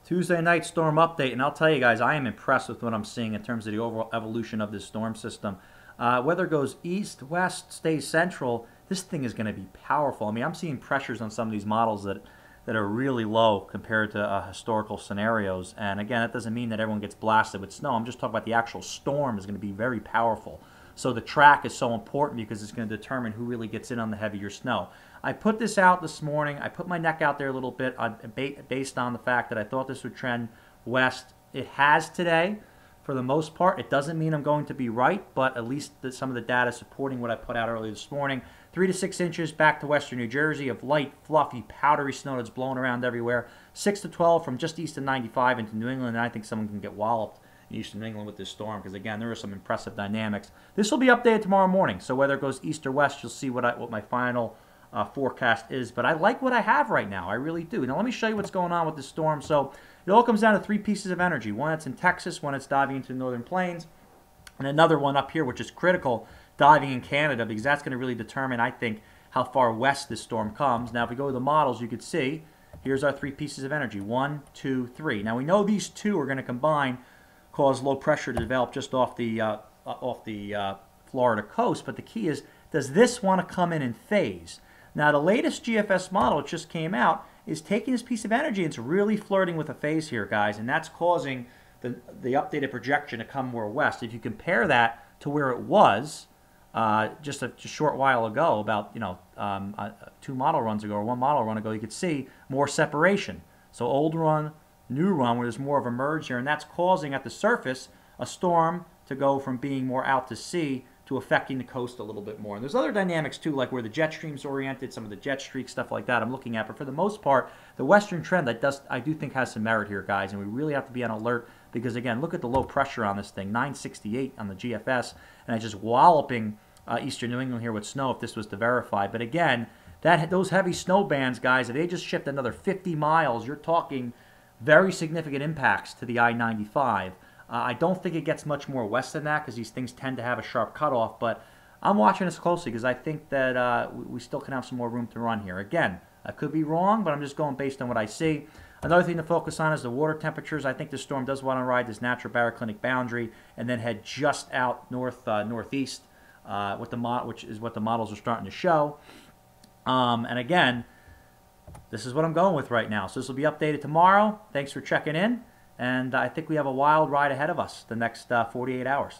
Tuesday night storm update, and I'll tell you guys, I am impressed with what I'm seeing in terms of the overall evolution of this storm system. Whether it goes east, west, stays central, this thing is going to be powerful. I mean, I'm seeing pressures on some of these models that are really low compared to historical scenarios. And again, that doesn't mean that everyone gets blasted with snow. I'm just talking about the actual storm is going to be very powerful. So the track is so important because it's going to determine who really gets in on the heavier snow. I put this out this morning. I put my neck out there a little bit based on the fact that I thought this would trend west. It has today for the most part. It doesn't mean I'm going to be right, but at least some of the data supporting what I put out earlier this morning. 3 to 6 inches back to western New Jersey of light, fluffy, powdery snow that's blowing around everywhere. 6 to 12 from just east of 95 into New England, and I think someone can get walloped in eastern New England with this storm because, again, there are some impressive dynamics. This will be updated tomorrow morning, so whether it goes east or west, you'll see what my final forecast is. But I like what I have right now. I really do. Now, let me show you what's going on with this storm. So it all comes down to 3 pieces of energy. One that's in Texas, one that's diving into the northern plains, and another one up here, which is critical, diving in Canada, because that's going to really determine, I think, how far west this storm comes. Now, if we go to the models, you could see, here's our 3 pieces of energy. 1, 2, 3. Now, we know these two are going to combine, cause low pressure to develop just off the Florida coast. But the key is, does this want to come in phase? Now, the latest GFS model, it just came out, is taking this piece of energy. It's really flirting with a phase here, guys, and that's causing the updated projection to come more west. If you compare that to where it was just a short while ago, about 2 model runs ago or 1 model run ago, you could see more separation. So old run, new run, where there's more of a merge here, and that's causing at the surface a storm to go from being more out to sea to affecting the coast a little bit more. And there's other dynamics too, like where the jet stream's oriented, some of the jet streaks, stuff like that I'm looking at. But for the most part, the western trend I do think has some merit here, guys, and we really have to be on alert because, again, look at the low pressure on this thing, 968 on the GFS, and it's just walloping eastern New England here with snow if this was to verify. But again, those heavy snow bands, guys, if they just shift another 50 miles, you're talking very significant impacts to the I-95. I don't think it gets much more west than that because these things tend to have a sharp cutoff, but I'm watching this closely because I think that we still can have some more room to run here. Again, I could be wrong, but I'm just going based on what I see. Another thing to focus on is the water temperatures. I think the storm does want to ride this natural baroclinic boundary and then head just out northeast, which is what the models are starting to show. And again, this is what I'm going with right now. So this will be updated tomorrow. Thanks for checking in. And I think we have a wild ride ahead of us the next 48 hours.